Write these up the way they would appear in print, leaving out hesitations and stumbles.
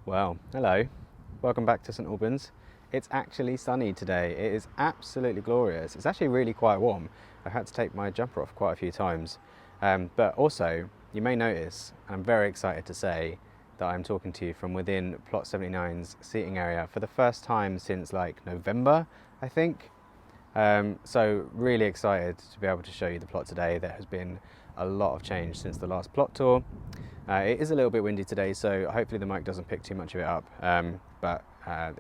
Well, hello, welcome back to St Albans. It's actually sunny today. It is absolutely glorious. It's actually really quite warm. I've had to take my jumper off quite a few times. But also, you may notice, I'm very excited to say that I'm talking to you from within Plot 79's seating area for the first time since like November, I think. So really excited to be able to show you the plot today. There has been a lot of change since the last plot tour. It is a little bit windy today, so hopefully the mic doesn't pick too much of it up, but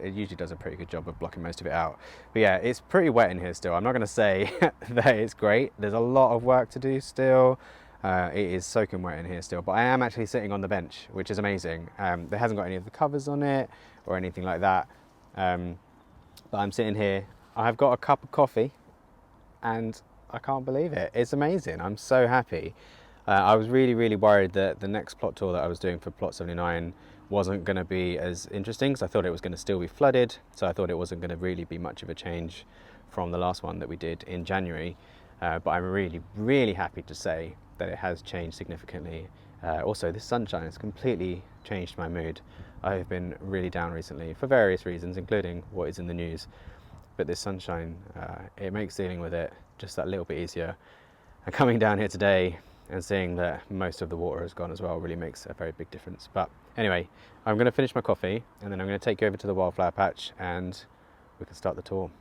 it usually does a pretty good job of blocking most of it out. But yeah, it's pretty wet in here still. I'm not going to say that it's great. There's a lot of work to do still. It is soaking wet in here still, but I am actually sitting on the bench, which is amazing. There hasn't got any of the covers on it or anything like that, but I'm sitting here. I've got a cup of coffee and I can't believe it. It's amazing. I'm so happy. I was really worried that the next plot tour that I was doing for Plot 79 wasn't going to be as interesting, because I thought it was going to still be flooded, so I thought it wasn't going to really be much of a change from the last one that we did in January. But I'm really happy to say that it has changed significantly. Also, this sunshine has completely changed my mood. I have been really down recently for various reasons, including what is in the news. But this sunshine, it makes dealing with it just that little bit easier. And coming down here today and seeing that most of the water has gone as well really makes a very big difference. But anyway, I'm going to finish my coffee and then I'm going to take you over to the wildflower patch and we can start the tour.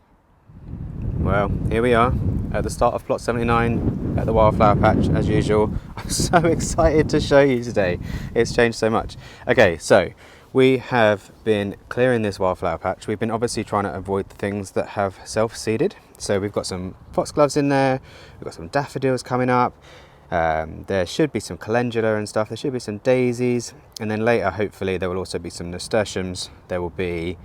Well, here we are at the start of Plot 79 at the wildflower patch as usual. I'm so excited to show you today. It's changed so much. Okay, so we have been clearing this wildflower patch. We've been obviously trying to avoid the things that have self-seeded. So we've got some foxgloves in there, we've got some daffodils coming up. There should be some calendula and stuff, there should be some daisies, and then later hopefully there will also be some nasturtiums, there will be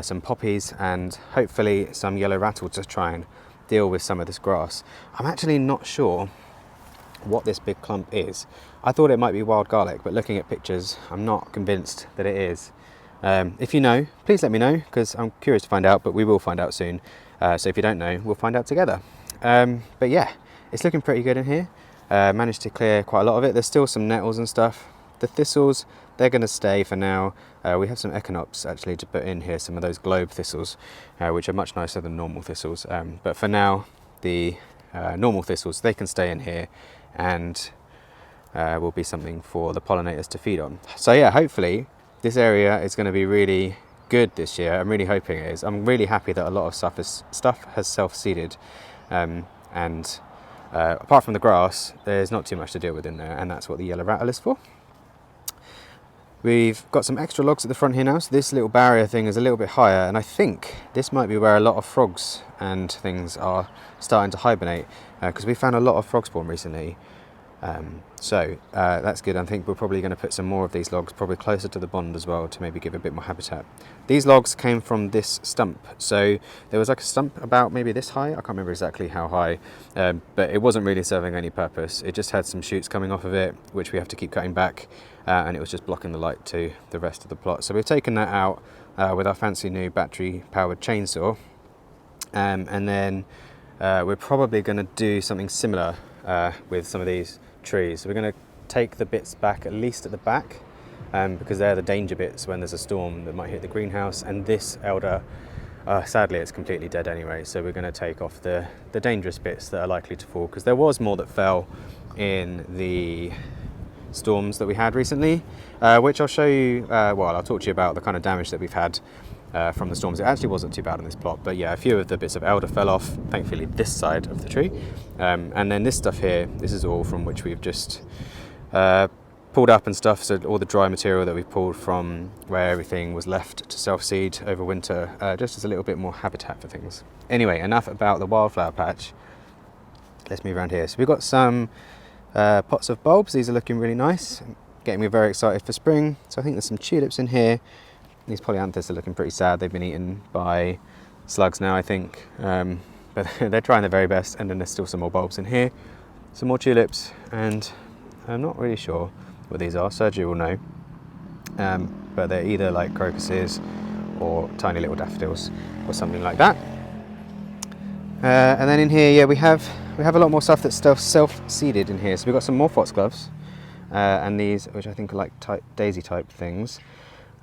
some poppies and hopefully some yellow rattle to try and deal with some of this grass. I'm actually not sure what this big clump is. I thought it might be wild garlic, but looking at pictures I'm not convinced that it is. If you know, please let me know, because I'm curious to find out, but we will find out soon. So if you don't know, we'll find out together. But yeah, it's looking pretty good in here. Managed to clear quite a lot of it. There's still some nettles and stuff. The thistles, they're going to stay for now. We have some echinops actually to put in here, some of those globe thistles, which are much nicer than normal thistles. But for now, the normal thistles, they can stay in here and will be something for the pollinators to feed on. So yeah, hopefully this area is going to be really good this year. I'm really hoping it is. I'm really happy that a lot of stuff has self-seeded, and apart from the grass, there's not too much to deal with in there, and that's what the yellow rattle is for. We've got some extra logs at the front here now, so this little barrier thing is a little bit higher, and I think this might be where a lot of frogs and things are starting to hibernate, because we found a lot of frog spawn recently. So that's good. I think we're probably going to put some more of these logs probably closer to the pond as well to maybe give a bit more habitat. These logs came from this stump, so there was like a stump about maybe this high, I can't remember exactly how high, but it wasn't really serving any purpose. It just had some shoots coming off of it which we have to keep cutting back, and it was just blocking the light to the rest of the plot. So we've taken that out with our fancy new battery powered chainsaw, and then we're probably going to do something similar with some of these trees. So we're going to take the bits back, at least at the back, because they're the danger bits when there's a storm that might hit the greenhouse, and this elder, sadly it's completely dead anyway, so we're going to take off the dangerous bits that are likely to fall, because there was more that fell in the storms that we had recently, which I'll show you, I'll talk to you about the kind of damage that we've had from the storms. It actually wasn't too bad on this plot, but yeah, a few of the bits of elder fell off, thankfully this side of the tree, and then this stuff here, this is all from which we've just pulled up and stuff, so all the dry material that we've pulled from where everything was left to self-seed over winter, just as a little bit more habitat for things. Anyway, enough about the wildflower patch, let's move around here. So we've got some pots of bulbs. These are looking really nice, getting me very excited for spring. So I think there's some tulips in here. These polyanthus are looking pretty sad. They've been eaten by slugs now, I think, but they're trying their very best. And then there's still some more bulbs in here, some more tulips, and I'm not really sure what these are. Sergio will know, but they're either like crocuses or tiny little daffodils or something like that. And then in here, yeah, we have a lot more stuff that's self-seeded in here. So we've got some more foxgloves, and these, which I think are like daisy type things.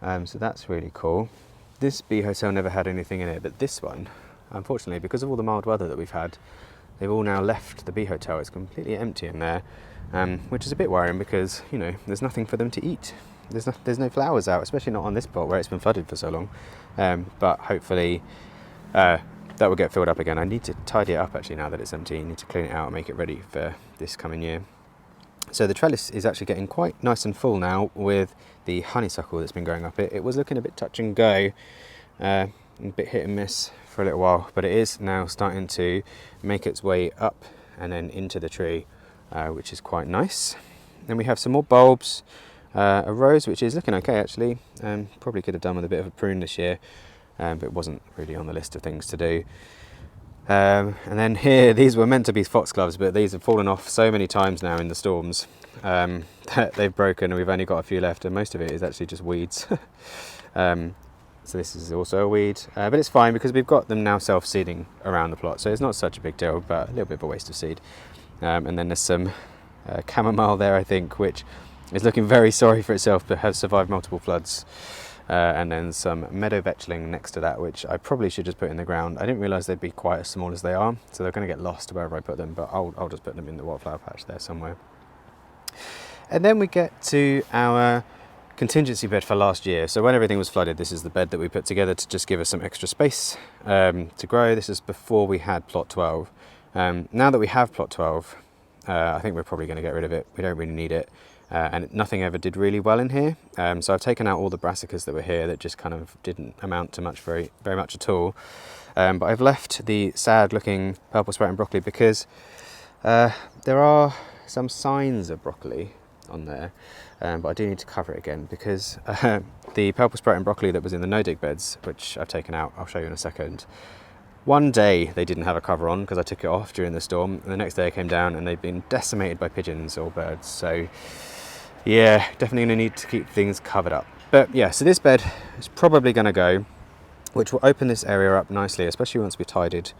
So that's really cool. This bee hotel never had anything in it, but this one, unfortunately, because of all the mild weather that we've had, they've all now left the bee hotel. It's completely empty in there, which is a bit worrying because, you know, there's nothing for them to eat. There's no flowers out, especially not on this plot where it's been flooded for so long. But hopefully that will get filled up again. I need to tidy it up actually now that it's empty. I need to clean it out and make it ready for this coming year. So the trellis is actually getting quite nice and full now with the honeysuckle that's been growing up it. It was looking a bit touch and go, a bit hit and miss for a little while, but it is now starting to make its way up and then into the tree, which is quite nice. Then we have some more bulbs, a rose which is looking okay actually. Probably could have done with a bit of a prune this year, but it wasn't really on the list of things to do. And then here, these were meant to be foxgloves, but these have fallen off so many times now in the storms that they've broken, and we've only got a few left, and most of it is actually just weeds. So this is also a weed, but it's fine because we've got them now self-seeding around the plot, so it's not such a big deal, but a little bit of a waste of seed. And then there's some chamomile there, I think, which is looking very sorry for itself, but has survived multiple floods. And then some meadow vetchling next to that, which I probably should just put in the ground. I didn't realise they'd be quite as small as they are, so they're going to get lost wherever I put them, but I'll just put them in the wildflower patch there somewhere. And then we get to our contingency bed for last year. So when everything was flooded, this is the bed that we put together to just give us some extra space to grow. This is before we had plot 12. Now that we have plot 12, I think we're probably going to get rid of it. We don't really need it. And nothing ever did really well in here, so I've taken out all the brassicas that were here that just kind of didn't amount to much, very much at all. But I've left the sad looking purple sprouting broccoli because there are some signs of broccoli on there, but I do need to cover it again because the purple sprouting broccoli that was in the no-dig beds, which I've taken out, I'll show you in a second. One day they didn't have a cover on because I took it off during the storm, and the next day I came down and they'd been decimated by pigeons or birds, so yeah, definitely going to need to keep things covered up. But yeah, so this bed is probably going to go, which will open this area up nicely, especially once we've tidied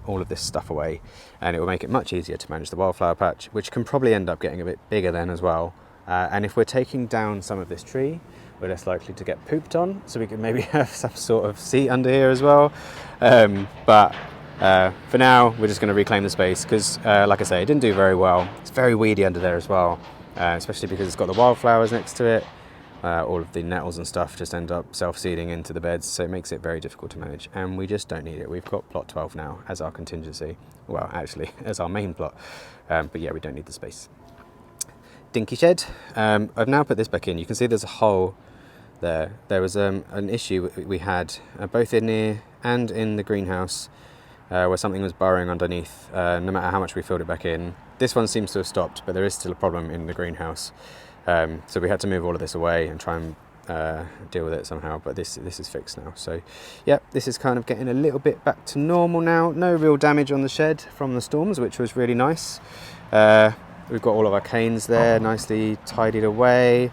all of this stuff away, and it will make it much easier to manage the wildflower patch, which can probably end up getting a bit bigger then as well. And if we're taking down some of this tree, we're less likely to get pooped on, so we can maybe have some sort of seat under here as well. But for now, we're just going to reclaim the space because, like I say, it didn't do very well. It's very weedy under there as well. Especially because it's got the wildflowers next to it. All of the nettles and stuff just end up self-seeding into the beds, so it makes it very difficult to manage, and we just don't need it. We've got plot 12 now as our contingency, well actually as our main plot, but yeah, we don't need the space. Dinky shed, I've now put this back in. You can see there's a hole there. There was an issue we had both in here and in the greenhouse where something was burrowing underneath, no matter how much we filled it back in. This one seems to have stopped, but there is still a problem in the greenhouse. So we had to move all of this away and try and deal with it somehow, but this is fixed now. So yeah, this is kind of getting a little bit back to normal now. No real damage on the shed from the storms, which was really nice. We've got all of our canes there, nicely tidied away.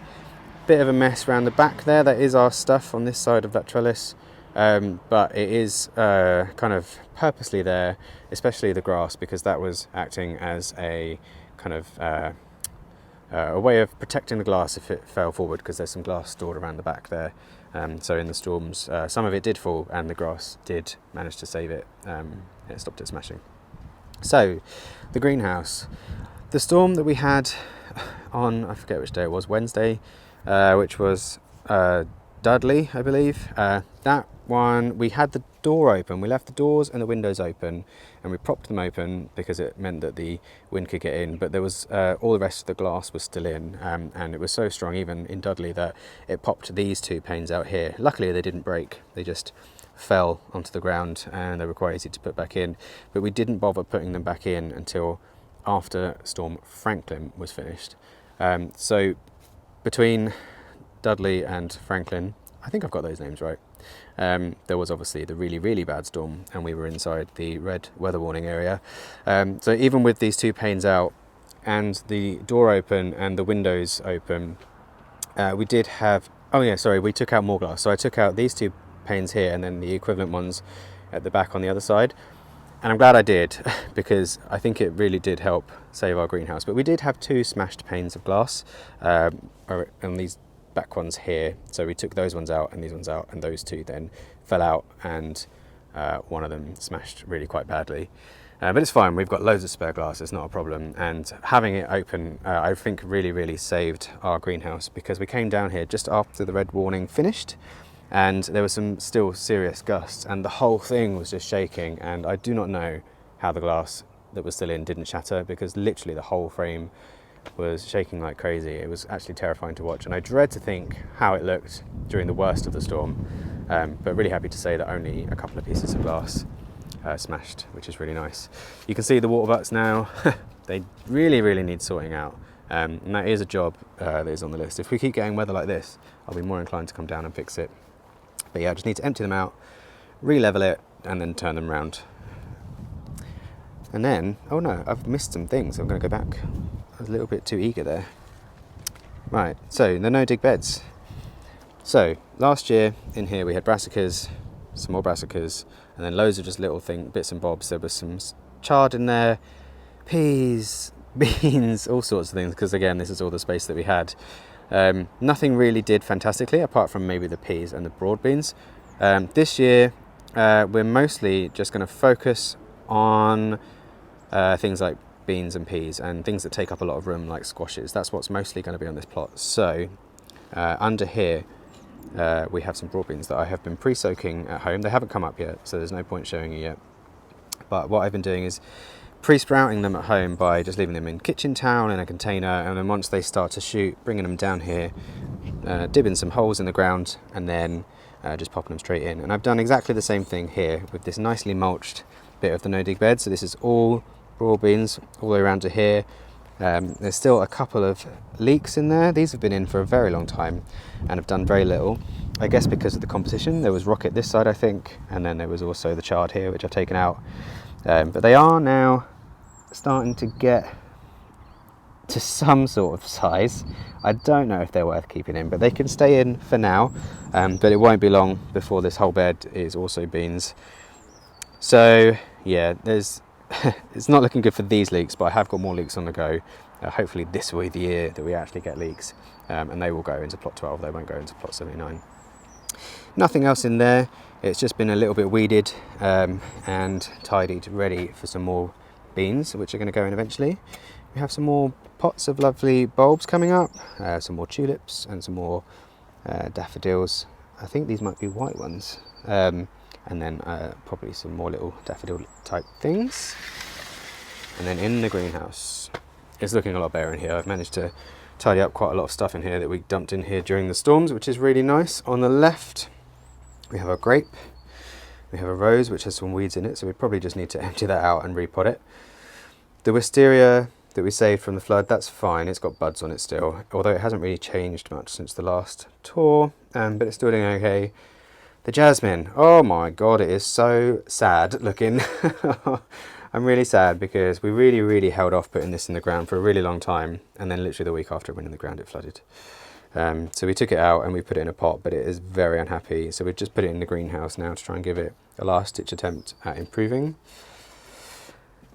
Bit of a mess around the back there. That is our stuff on this side of that trellis. But it is kind of purposely there, especially the grass, because that was acting as a kind of a way of protecting the glass if it fell forward, because there's some glass stored around the back there. So in the storms, some of it did fall and the grass did manage to save it. It stopped it smashing. So the greenhouse, the storm that we had on, I forget which day it was, Wednesday, which was Dudley, I believe. That one, we had the door open. We left the doors and the windows open, and we propped them open because it meant that the wind could get in, but there was all the rest of the glass was still in, and it was so strong even in Dudley that it popped these two panes out here. Luckily they didn't break, they just fell onto the ground and they were quite easy to put back in, but we didn't bother putting them back in until after Storm Franklin was finished. So between Dudley and Franklin, I think I've got those names right, there was obviously the really, really bad storm, and we were inside the red weather warning area. So even with these two panes out and the door open and the windows open, we did have, we took out more glass. So I took out these two panes here and then the equivalent ones at the back on the other side. And I'm glad I did, because I think it really did help save our greenhouse. But we did have two smashed panes of glass on these back ones here. So we took those ones out and these ones out, and those two then fell out, and one of them smashed really quite badly. But it's fine, we've got loads of spare glass, it's not a problem. And having it open, I think really saved our greenhouse, because we came down here just after the red warning finished, and there were some still serious gusts, and the whole thing was just shaking. And I do not know how the glass that was still in didn't shatter, because literally the whole frame was shaking like crazy. It was actually terrifying to watch, and I dread to think how it looked during the worst of the storm. But really happy to say that only a couple of pieces of glass smashed, which is really nice. You can see the water butts now. They really need sorting out, and that is a job that is on the list. If we keep getting weather like this, I'll be more inclined to come down and fix it. But yeah, I just need to empty them out, re-level it, and then turn them around. And then, oh no, I've missed some things. I'm going to go back. I was a little bit too eager there. Right, so the no-dig beds. So last year in here we had brassicas, some more brassicas, and then loads of just little bits and bobs. There was some chard in there, peas, beans, all sorts of things, because again, this is all the space that we had. Nothing really did fantastically, apart from maybe the peas and the broad beans. This year, we're mostly just going to focus on things like beans and peas, and things that take up a lot of room, like squashes. That's what's mostly going to be on this plot. So under here, we have some broad beans that I have been pre-soaking at home. They haven't come up yet, so there's no point showing you yet. But what I've been doing is pre-sprouting them at home by just leaving them in kitchen towel in a container, and then once they start to shoot, bringing them down here, dipping some holes in the ground, and then just popping them straight in. And I've done exactly the same thing here with this nicely mulched bit of the no-dig bed. So this is all broad beans all the way around to here. There's still a couple of leeks in there. These have been in for a very long time and have done very little, I guess because of the composition. There was rocket this side, I think, and then there was also the chard here, which I've taken out. But they are now starting to get to some sort of size. I don't know if they're worth keeping in, but they can stay in for now. But it won't be long before this whole bed is also beans. So yeah, it's not looking good for these leeks, but I have got more leeks on the go. Hopefully this will be the year that we actually get leeks, and they will go into plot 12, they won't go into plot 79. Nothing else in there. It's just been a little bit weeded and tidied, ready for some more beans, which are going to go in eventually. We have some more pots of lovely bulbs coming up, some more tulips and some more daffodils. I think these might be white ones. And then probably some more little daffodil type things. And then in the greenhouse, it's looking a lot better in here. I've managed to tidy up quite a lot of stuff in here that we dumped in here during the storms, which is really nice. On the left, we have a grape. We have a rose, which has some weeds in it, so we probably just need to empty that out and repot it. The wisteria that we saved from the flood, that's fine. It's got buds on it still, although it hasn't really changed much since the last tour, but it's still doing okay. The jasmine, oh my god, it is so sad looking. I'm really sad because we really held off putting this in the ground for a really long time, and then literally the week after it went in the ground it flooded. So we took it out and we put it in a pot, but it is very unhappy, so we've just put it in the greenhouse now to try and give it a last ditch attempt at improving.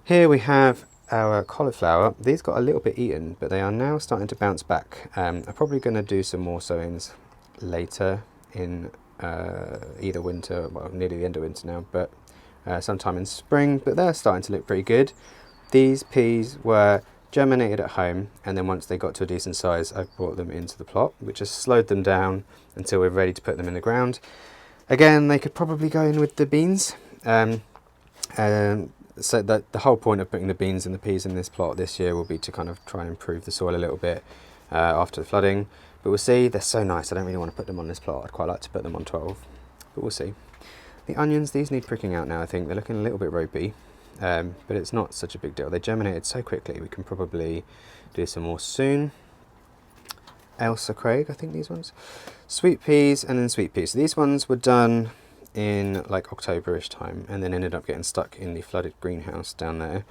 Here we have our cauliflower. These got a little bit eaten, but they are now starting to bounce back. I'm probably going to do some more sowings later in either winter, well, nearly the end of winter now, but sometime in spring, but they're starting to look pretty good. These peas were germinated at home, and then once they got to a decent size, I've brought them into the plot, which has slowed them down until we're ready to put them in the ground. Again, they could probably go in with the beans. So that the whole point of putting the beans and the peas in this plot this year will be to kind of try and improve the soil a little bit after the flooding. But we'll see. They're so nice. I don't really want to put them on this plot. I'd quite like to put them on 12, but we'll see. The onions, these need pricking out now, I think. They're looking a little bit ropey, but it's not such a big deal. They germinated so quickly. We can probably do some more soon. Elsa Craig, I think these ones. Sweet peas and then sweet peas. So these ones were done in like October-ish time, and then ended up getting stuck in the flooded greenhouse down there.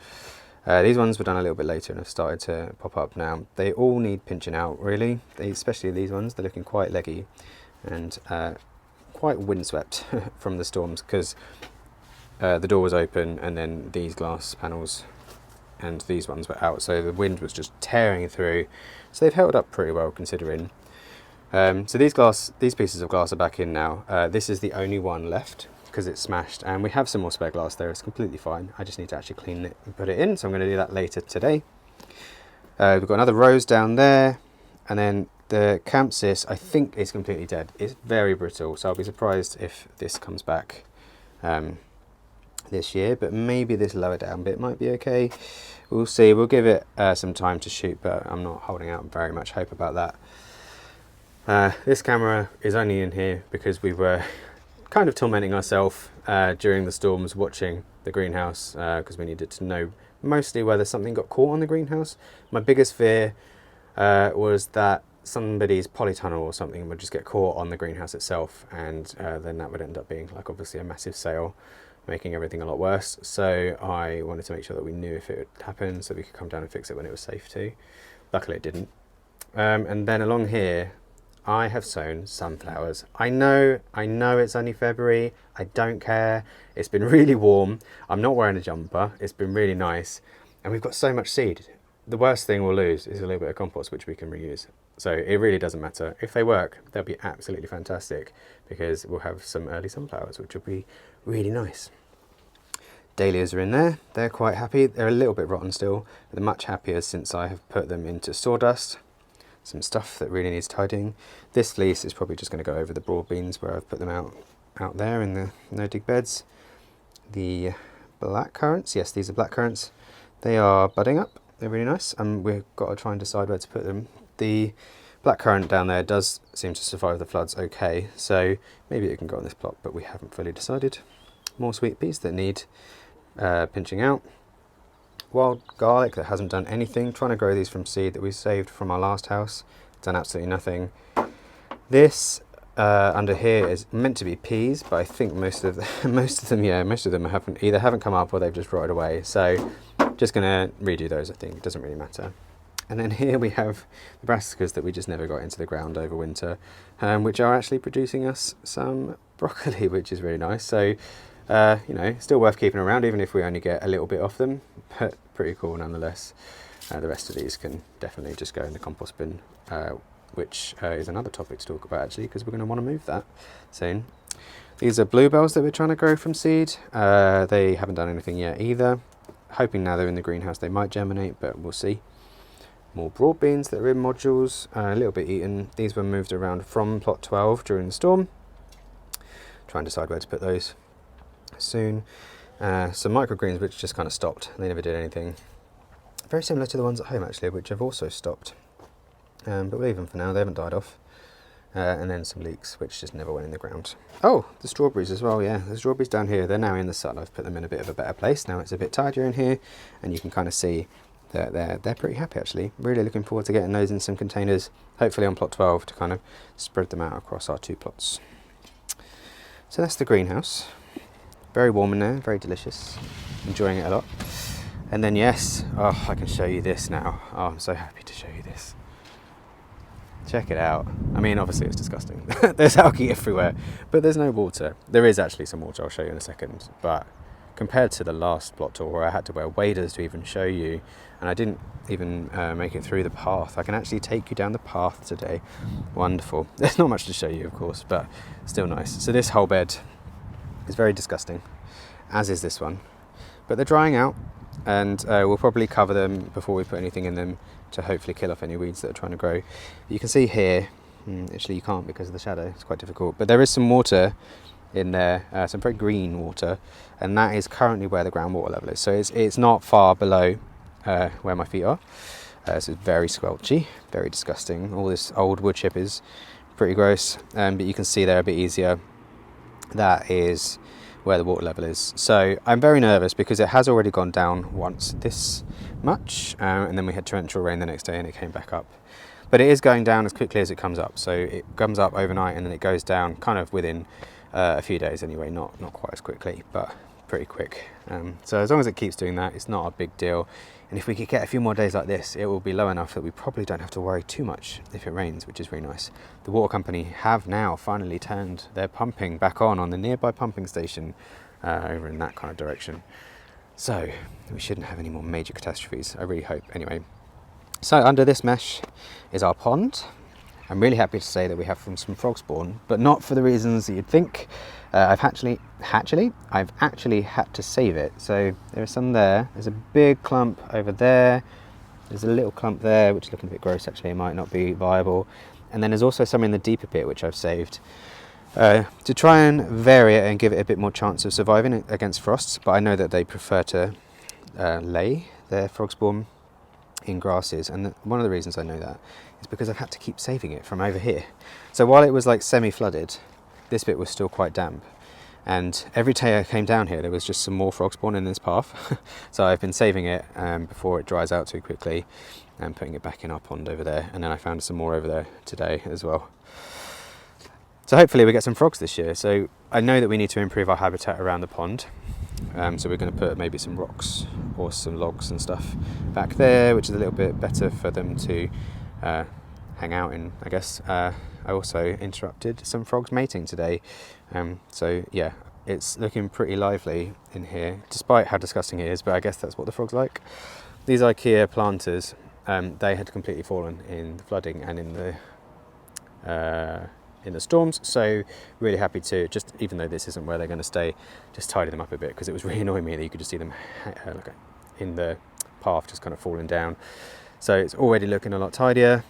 These ones were done a little bit later and have started to pop up now. They all need pinching out, really. Especially these ones, they're looking quite leggy and quite windswept from the storms, because the door was open and then these glass panels and these ones were out, so the wind was just tearing through. So they've held up pretty well considering. So these pieces of glass are back in now. This is the only one left because it's smashed, and we have some more spare glass there. It's completely fine. I just need to actually clean it and put it in, so I'm going to do that later today. We've got another rose down there, and then the campsis I think is completely dead. It's very brittle, so I'll be surprised if this comes back this year, but maybe this lower down bit might be okay. We'll see. We'll give it some time to shoot, but I'm not holding out very much hope about that. This camera is only in here because we were kind of tormenting ourselves during the storms watching the greenhouse because we needed to know mostly whether something got caught on the greenhouse. My biggest fear was that somebody's polytunnel or something would just get caught on the greenhouse itself, and then that would end up being like obviously a massive sale, making everything a lot worse. So I wanted to make sure that we knew if it would happen so we could come down and fix it when it was safe to. Luckily it didn't. And then along here I have sown sunflowers. I know it's only February. I don't care. It's been really warm. I'm not wearing a jumper. It's been really nice. And we've got so much seed. The worst thing we'll lose is a little bit of compost, which we can reuse. So it really doesn't matter. If they work, they'll be absolutely fantastic because we'll have some early sunflowers, which will be really nice. Dahlias are in there. They're quite happy. They're a little bit rotten still. They're much happier since I have put them into sawdust. Some stuff that really needs tidying. This fleece is probably just going to go over the broad beans where I've put them out there in the no-dig beds. The black currants, yes, these are black currants. They are budding up. They're really nice, and we've got to try and decide where to put them. The black currant down there does seem to survive the floods okay, so maybe it can go on this plot, but we haven't fully decided. More sweet peas that need pinching out. Wild garlic that hasn't done anything. Trying to grow these from seed that we saved from our last house. Done absolutely nothing. This under here is meant to be peas, but I think most of them haven't come up or they've just rotted away. So just going to redo those. I think it doesn't really matter. And then here we have the brassicas that we just never got into the ground over winter, which are actually producing us some broccoli, which is really nice. So still worth keeping around, even if we only get a little bit off them, but pretty cool nonetheless. The rest of these can definitely just go in the compost bin, which is another topic to talk about actually, because we're going to want to move that soon. These are bluebells that we're trying to grow from seed. They haven't done anything yet either. Hoping now they're in the greenhouse they might germinate, but we'll see. More broad beans that are in modules, a little bit eaten. These were moved around from plot 12 during the storm. Try and decide where to put those soon. Some microgreens which just kind of stopped. They never did anything. Very similar to the ones at home actually, which have also stopped. But we'll leave them for now, they haven't died off. And then some leeks which just never went in the ground. Oh, the strawberries as well, yeah. The strawberries down here, they're now in the sun. I've put them in a bit of a better place. Now it's a bit tidier in here, and you can kind of see that they're pretty happy actually. Really looking forward to getting those in some containers, hopefully on plot 12, to kind of spread them out across our two plots. So that's the greenhouse. Very warm in there, very delicious. Enjoying it a lot. And then yes, oh, I can show you this now. Oh, I'm so happy to show you this. Check it out. I mean, obviously it's disgusting. There's algae everywhere, but there's no water. There is actually some water, I'll show you in a second. But compared to the last plot tour where I had to wear waders to even show you, and I didn't even make it through the path, I can actually take you down the path today. Wonderful. There's not much to show you, of course, but still nice. So this whole bed is very disgusting, as is this one. But they're drying out, and we'll probably cover them before we put anything in them to hopefully kill off any weeds that are trying to grow. You can see here, actually you can't because of the shadow, it's quite difficult, but there is some water in there, some very green water, and that is currently where the groundwater level is. So it's not far below where my feet are. So it's very squelchy, very disgusting. All this old wood chip is pretty gross, but you can see there a bit easier. That is where the water level is. So I'm very nervous because it has already gone down once this much, and then we had torrential rain the next day and it came back up. But it is going down as quickly as it comes up. So it comes up overnight and then it goes down kind of within a few days anyway, not quite as quickly, but pretty quick. So as long as it keeps doing that, it's not a big deal. And if we could get a few more days like this, it will be low enough that we probably don't have to worry too much if it rains, which is really nice. The water company have now finally turned their pumping back on the nearby pumping station over in that kind of direction. So we shouldn't have any more major catastrophes, I really hope. Anyway, so under this mesh is our pond, I'm really happy to say that we have some frog spawn, but not for the reasons that you'd think. I've actually had to save it. So there are some there. There's a big clump over there. There's a little clump there, which is looking a bit gross actually. It might not be viable. And then there's also some in the deeper pit, which I've saved to try and vary it and give it a bit more chance of surviving against frosts. But I know that they prefer to lay their frog spawn in grasses, and one of the reasons I know that is because I've had to keep saving it from over here. So while it was like semi-flooded, this bit was still quite damp, and every day I came down here there was just some more frog spawn in this path. So I've been saving it before it dries out too quickly and putting it back in our pond over there, and then I found some more over there today as well. So hopefully we get some frogs this year. So I know that we need to improve our habitat around the pond. So we're going to put maybe some rocks or some logs and stuff back there, which is a little bit better for them to hang out in, I guess. I also interrupted some frogs mating today. So yeah, it's looking pretty lively in here, despite how disgusting it is, but I guess that's what the frogs like. These IKEA planters, they had completely fallen in the flooding and in the storms, so really happy to just, even though this isn't where they're going to stay, just tidy them up a bit, because it was really annoying me that you could just see them like in the path just kind of falling down. So it's already looking a lot tidier.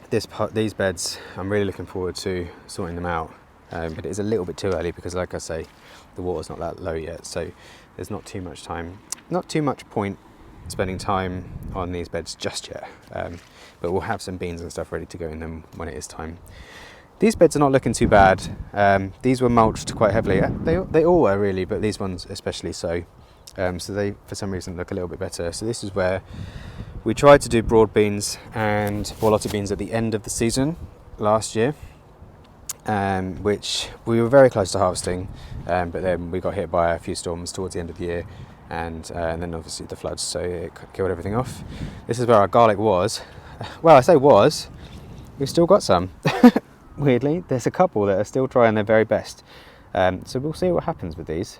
These beds, I'm really looking forward to sorting them out, but it is a little bit too early because, like I say, the water's not that low yet, so there's not too much point spending time on these beds just yet, but we'll have some beans and stuff ready to go in them when it is time. These beds are not looking too bad. These were mulched quite heavily. They all were really, but these ones especially so. So they, for some reason, look a little bit better. So this is where we tried to do broad beans and borlotti beans at the end of the season last year, which we were very close to harvesting, but then we got hit by a few storms towards the end of the year, and then obviously the floods, so it killed everything off. This is where our garlic was. Well, I say was, we've still got some. Weirdly, there's a couple that are still trying their very best. So we'll see what happens with these.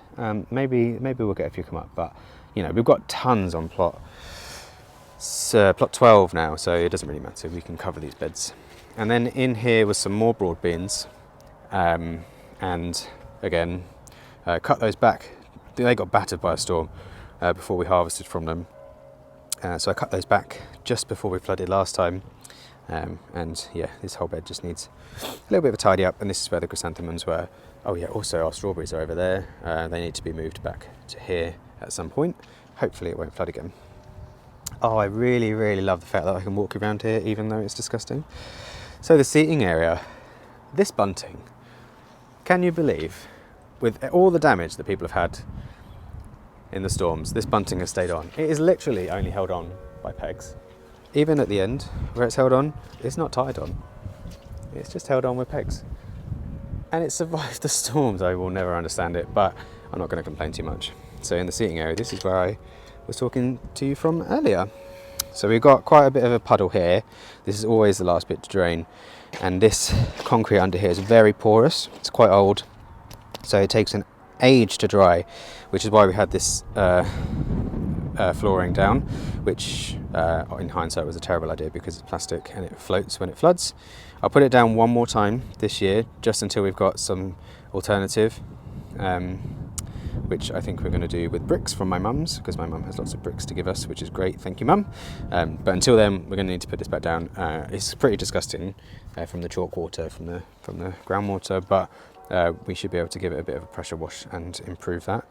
Maybe we'll get a few come up, but you know, we've got tons on plot 12 now, so it doesn't really matter. We can cover these beds. And then in here was some more broad beans, and again, cut those back. They got battered by a storm before we harvested from them. So I cut those back just before we flooded last time. And yeah, this whole bed just needs a little bit of a tidy up, and this is where the chrysanthemums were. Oh yeah, also our strawberries are over there. They need to be moved back to here at some point. Hopefully it won't flood again. Oh, I really, really love the fact that I can walk around here even though it's disgusting. So the seating area, this bunting, can you believe, with all the damage that people have had in the storms, this bunting has stayed on. It is literally only held on by pegs. Even at the end, where it's held on, it's not tied on. It's just held on with pegs. And it survived the storms. I will never understand it, but I'm not going to complain too much. So in the seating area, this is where I was talking to you from earlier. So we've got quite a bit of a puddle here. This is always the last bit to drain. And this concrete under here is very porous. It's quite old. So it takes an age to dry, which is why we had this flooring down, which in hindsight was a terrible idea because it's plastic and it floats when it floods. I'll put it down one more time this year, just until we've got some alternative, which I think we're going to do with bricks from my mum's, because my mum has lots of bricks to give us, which is great, thank you mum. But until then we're going to need to put this back down. It's pretty disgusting from the chalk water, from the groundwater, but we should be able to give it a bit of a pressure wash and improve that.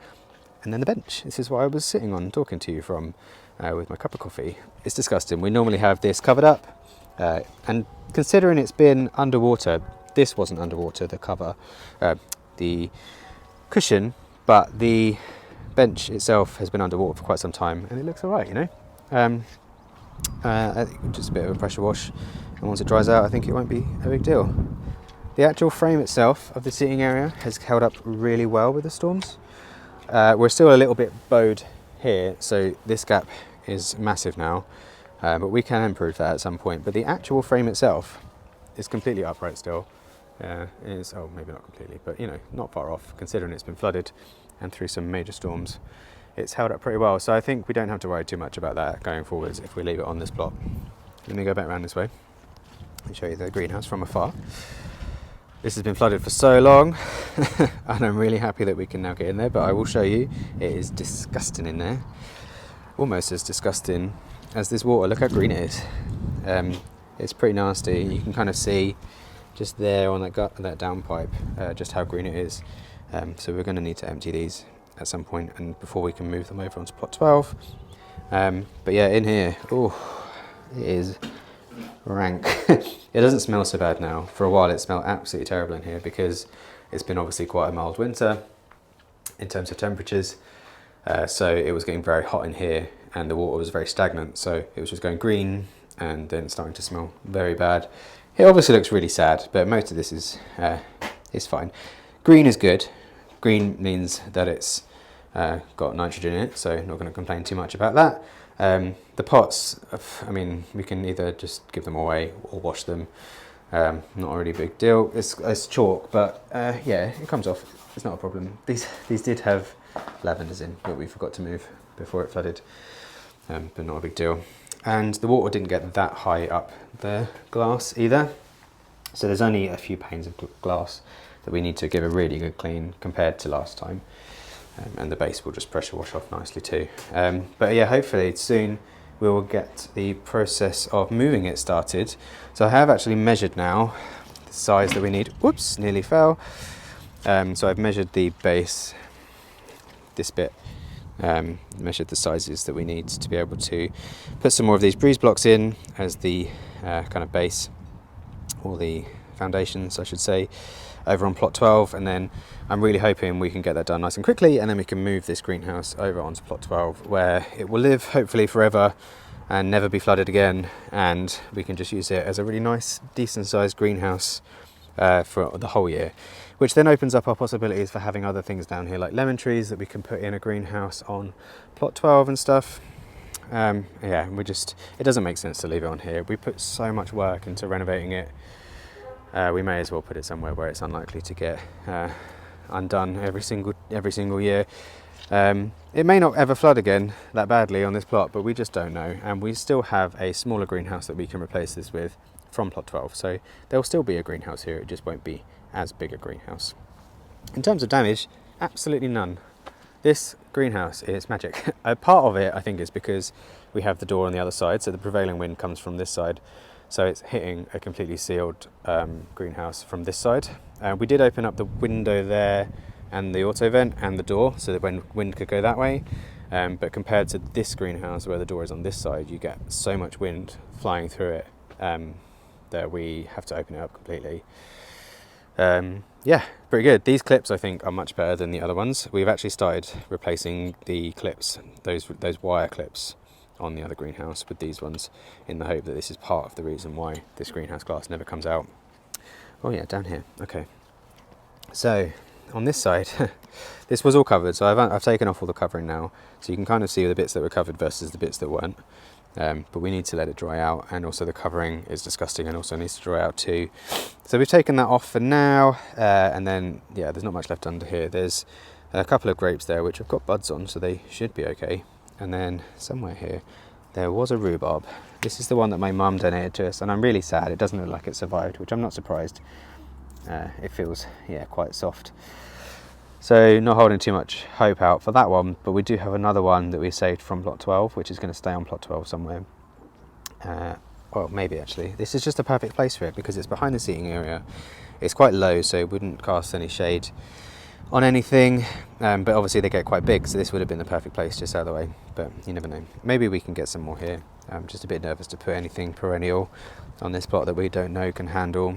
And then the bench, this is what I was sitting on talking to you from with my cup of coffee. It's disgusting. We normally have this covered up, and considering it's been underwater, this wasn't underwater, the cover, the cushion, but the bench itself has been underwater for quite some time, and it looks all right, you know. I think just a bit of a pressure wash, and once it dries out, I think it won't be a big deal. The actual frame itself of the seating area has held up really well with the storms. We're still a little bit bowed here, so this gap is massive now, but we can improve that at some point. But the actual frame itself is completely upright still. Oh, maybe not completely, but you know, not far off, considering it's been flooded and through some major storms. It's held up pretty well, so I think we don't have to worry too much about that going forwards if we leave it on this plot. Let me go back around this way. Let me show you the greenhouse from afar. This has been flooded for so long and I'm really happy that we can now get in there, but I will show you, it is disgusting in there. Almost as disgusting as this water. Look how green it is. It's pretty nasty. You can kind of see just there on that downpipe just how green it is. So we're going to need to empty these at some point and before we can move them over onto plot 12. But yeah, in here, oh, it is rank. It doesn't smell so bad now. For a while it smelled absolutely terrible in here because it's been obviously quite a mild winter in terms of temperatures. So it was getting very hot in here and the water was very stagnant. So it was just going green and then starting to smell very bad. It obviously looks really sad, but most of this is fine. Green is good. Green means that it's got nitrogen in it, so not going to complain too much about that. The pots, I mean, we can either just give them away or wash them. Not a really big deal. It's chalk, but yeah, it comes off. It's not a problem. These did have lavenders in, but we forgot to move before it flooded, but not a big deal. And the water didn't get that high up the glass either. So there's only a few panes of glass that we need to give a really good clean compared to last time. And the base will just pressure wash off nicely too. But yeah, hopefully soon we will get the process of moving it started. So I have actually measured now the size that we need. Whoops, nearly fell. So I've measured the base, this bit, measured the sizes that we need to be able to put some more of these breeze blocks in as the kind of base, or the foundations I should say, over on plot 12, and then I'm really hoping we can get that done nice and quickly, and then we can move this greenhouse over onto plot 12 where it will live hopefully forever and never be flooded again, and we can just use it as a really nice decent sized greenhouse for the whole year, which then opens up our possibilities for having other things down here like lemon trees that we can put in a greenhouse on plot 12 and stuff. Yeah, it doesn't make sense to leave it on here. We put so much work into renovating it. We may as well put it somewhere where it's unlikely to get undone every single year. It may not ever flood again that badly on this plot, but we just don't know. And we still have a smaller greenhouse that we can replace this with from plot 12. So there'll still be a greenhouse here, it just won't be as big a greenhouse. In terms of damage, absolutely none. This greenhouse is magic. A part of it, I think, is because we have the door on the other side, so the prevailing wind comes from this side. So it's hitting a completely sealed greenhouse from this side. We did open up the window there and the auto vent and the door so that when wind could go that way. But compared to this greenhouse where the door is on this side, you get so much wind flying through it that we have to open it up completely. Yeah, pretty good. These clips I think are much better than the other ones. We've actually started replacing the clips, those wire clips on the other greenhouse with these ones, in the hope that this is part of the reason why this greenhouse glass never comes out. Oh yeah, down here. Okay. So on this side, this was all covered. So I've taken off all the covering now, so you can kind of see the bits that were covered versus the bits that weren't. But we need to let it dry out, and also the covering is disgusting and also needs to dry out too. So we've taken that off for now, and then yeah, there's not much left under here. There's a couple of grapes there which have got buds on, so they should be okay. And then somewhere here there was a rhubarb. This is the one that my mum donated to us, and I'm really sad it doesn't look like it survived, which I'm not surprised. It feels, yeah, quite soft. So not holding too much hope out for that one, but we do have another one that we saved from plot 12, which is going to stay on plot 12 somewhere. Well, maybe actually. This is just a perfect place for it because it's behind the seating area. It's quite low, so it wouldn't cast any shade on anything, but obviously they get quite big, so this would have been the perfect place just out of the way, but you never know. Maybe we can get some more here. I'm just a bit nervous to put anything perennial on this plot that we don't know can handle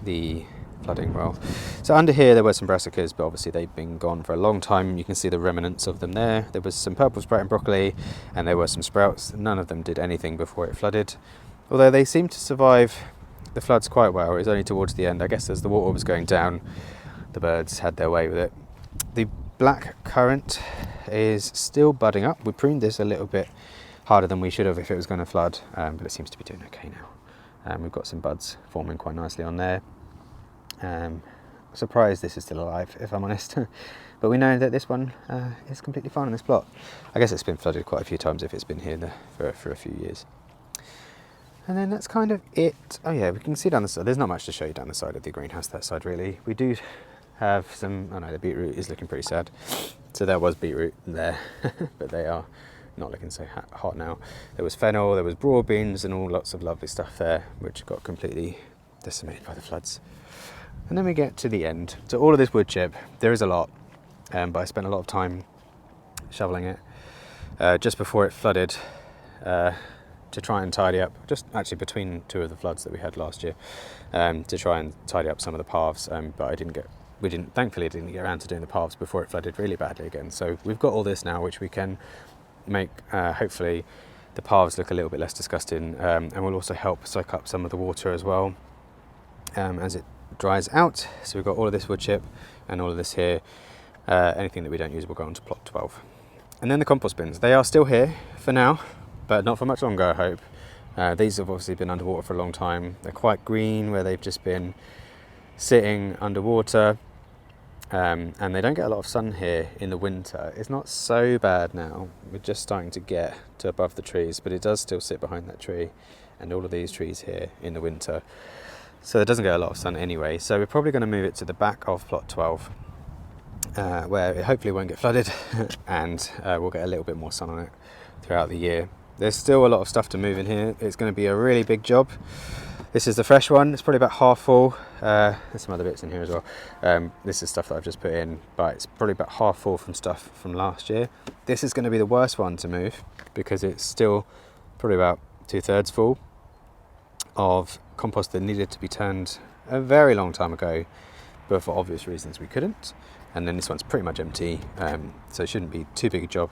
the flooding well. So under here there were some brassicas, but obviously they've been gone for a long time. You can see the remnants of them there. There was some purple sprouting broccoli and there were some sprouts. None of them did anything before it flooded, although they seemed to survive the floods quite well. It was only towards the end, I guess, as the water was going down, the birds had their way with it. The black currant is still budding up. We pruned this a little bit harder than we should have if it was going to flood, but it seems to be doing okay now. We've got some buds forming quite nicely on there. Surprised this is still alive, if I'm honest. But we know that this one is completely fine on this plot. I guess it's been flooded quite a few times if it's been here for a few years. And then that's kind of it. Oh yeah, we can see down the side. There's not much to show you down the side of the greenhouse, that side really. We do have some, oh no, the beetroot is looking pretty sad. So there was beetroot there, but they are not looking so hot now. There was fennel, there was broad beans and all lots of lovely stuff there, which got completely decimated by the floods. And then we get to the end. So all of this wood chip, there is a lot, but I spent a lot of time shoveling it just before it flooded to try and tidy up, just actually between two of the floods that we had last year, to try and tidy up some of the paths, but thankfully didn't get around to doing the paths before it flooded really badly again. So we've got all this now, which we can make, hopefully, the paths look a little bit less disgusting, and will also help soak up some of the water as well as it dries out. So we've got all of this wood chip and all of this here. Anything that we don't use will go onto plot 12. And then the compost bins, they are still here for now, but not for much longer, I hope. These have obviously been underwater for a long time. They're quite green where they've just been sitting underwater, and they don't get a lot of sun here in the winter. It's not so bad now. We're just starting to get to above the trees, but it does still sit behind that tree and all of these trees here in the winter. So it doesn't get a lot of sun anyway. So we're probably going to move it to the back of plot 12, where it hopefully won't get flooded and we'll get a little bit more sun on it throughout the year. There's still a lot of stuff to move in here. It's going to be a really big job. This is the fresh one. It's probably about half full. There's some other bits in here as well. This is stuff that I've just put in, but it's probably about half full from stuff from last year. This is going to be the worst one to move because it's still probably about 2/3 full of compost that needed to be turned a very long time ago, but for obvious reasons we couldn't. And then this one's pretty much empty, so it shouldn't be too big a job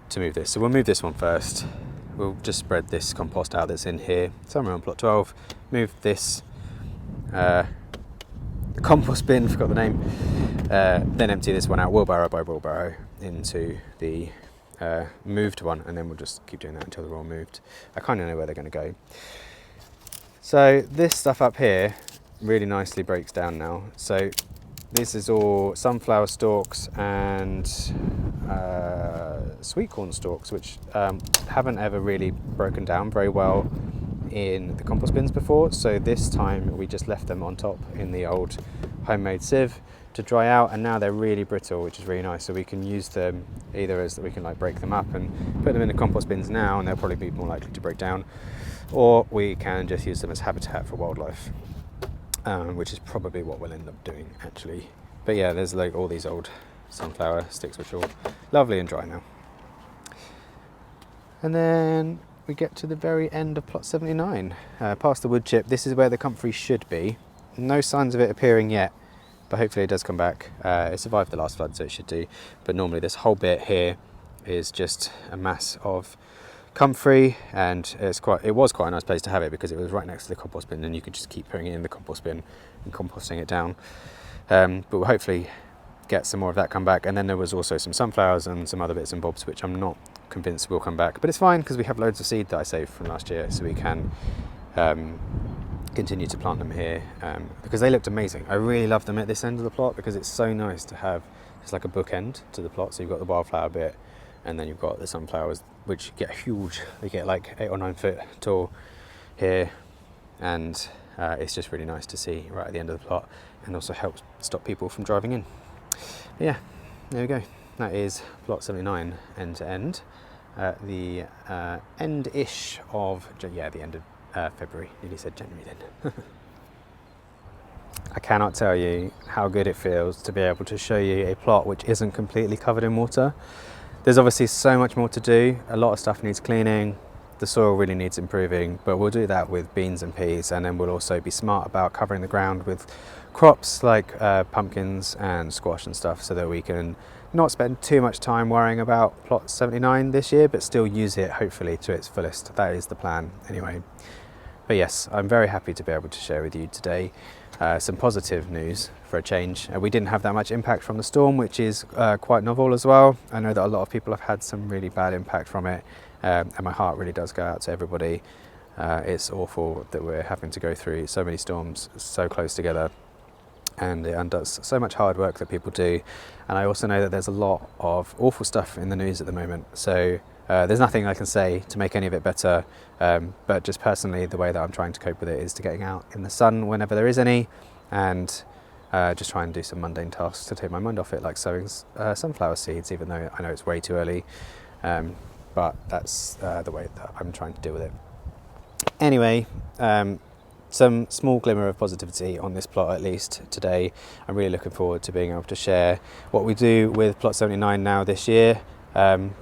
to move this. So we'll move this one first. We'll just spread this compost out that's in here somewhere on plot 12. Move this compost bin, forgot the name, then empty this one out wheelbarrow by wheelbarrow into the moved one, and then we'll just keep doing that until they're all moved. I kind of know where they're going to go. So this stuff up here really nicely breaks down now. So this is all sunflower stalks and sweet corn stalks, which haven't ever really broken down very well in the compost bins before. So this time we just left them on top in the old homemade sieve to dry out, and now they're really brittle, which is really nice. So we can use them either as that we can like break them up and put them in the compost bins now, and they'll probably be more likely to break down, or we can just use them as habitat for wildlife, which is probably what we'll end up doing actually. But yeah, there's like all these old sunflower sticks which are all lovely and dry now. And then we get to the very end of plot 79, past the wood chip. This is where the comfrey should be. No signs of it appearing yet, but hopefully it does come back. It survived the last flood, so it should do. But normally this whole bit here is just a mass of comfrey, and it was quite a nice place to have it because it was right next to the compost bin, and you could just keep putting it in the compost bin and composting it down. But we'll hopefully get some more of that come back. And then there was also some sunflowers and some other bits and bobs which I'm not convinced will come back, but it's fine because we have loads of seed that I saved from last year, so we can continue to plant them here because they looked amazing. I really love them at this end of the plot because it's so nice to have just like a bookend to the plot. So you've got the wildflower bit, and then you've got the sunflowers, which get huge. They get like 8 or 9 foot tall here, and it's just really nice to see right at the end of the plot, and also helps stop people from driving in. But yeah, there we go. That is plot 79 end to end. The end-ish of, the end of February. Nearly said January then. I cannot tell you how good it feels to be able to show you a plot which isn't completely covered in water. There's obviously so much more to do. A lot of stuff needs cleaning. The soil really needs improving, but we'll do that with beans and peas, and then we'll also be smart about covering the ground with crops like pumpkins and squash and stuff, so that we can not spend too much time worrying about plot 79 this year, but still use it hopefully to its fullest. That is the plan anyway. But yes, I'm very happy to be able to share with you today some positive news for a change. We didn't have that much impact from the storm, which is quite novel as well. I know that a lot of people have had some really bad impact from it, and my heart really does go out to everybody. It's awful that we're having to go through so many storms so close together, and it undoes so much hard work that people do. And I also know that there's a lot of awful stuff in the news at the moment, so There's nothing I can say to make any of it better, but just personally the way that I'm trying to cope with it is to getting out in the sun whenever there is any, and just try and do some mundane tasks to take my mind off it, like sowing sunflower seeds, even though I know it's way too early, but that's the way that I'm trying to deal with it. Anyway, some small glimmer of positivity on this plot at least today. I'm really looking forward to being able to share what we do with plot 79 now this year,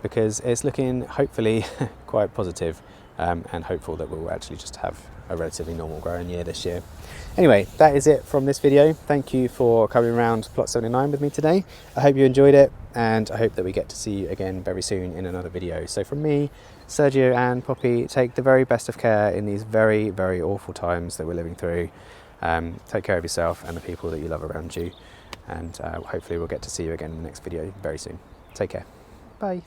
because it's looking hopefully quite positive, and hopeful that we'll actually just have a relatively normal growing year this year. Anyway, that is it from this video. Thank you for coming around plot 79 with me today. I hope you enjoyed it, and I hope that we get to see you again very soon in another video. So from me, Sergio and Poppy, take the very best of care in these very, very awful times that we're living through. Take care of yourself and the people that you love around you, and hopefully we'll get to see you again in the next video very soon. Take care. Bye.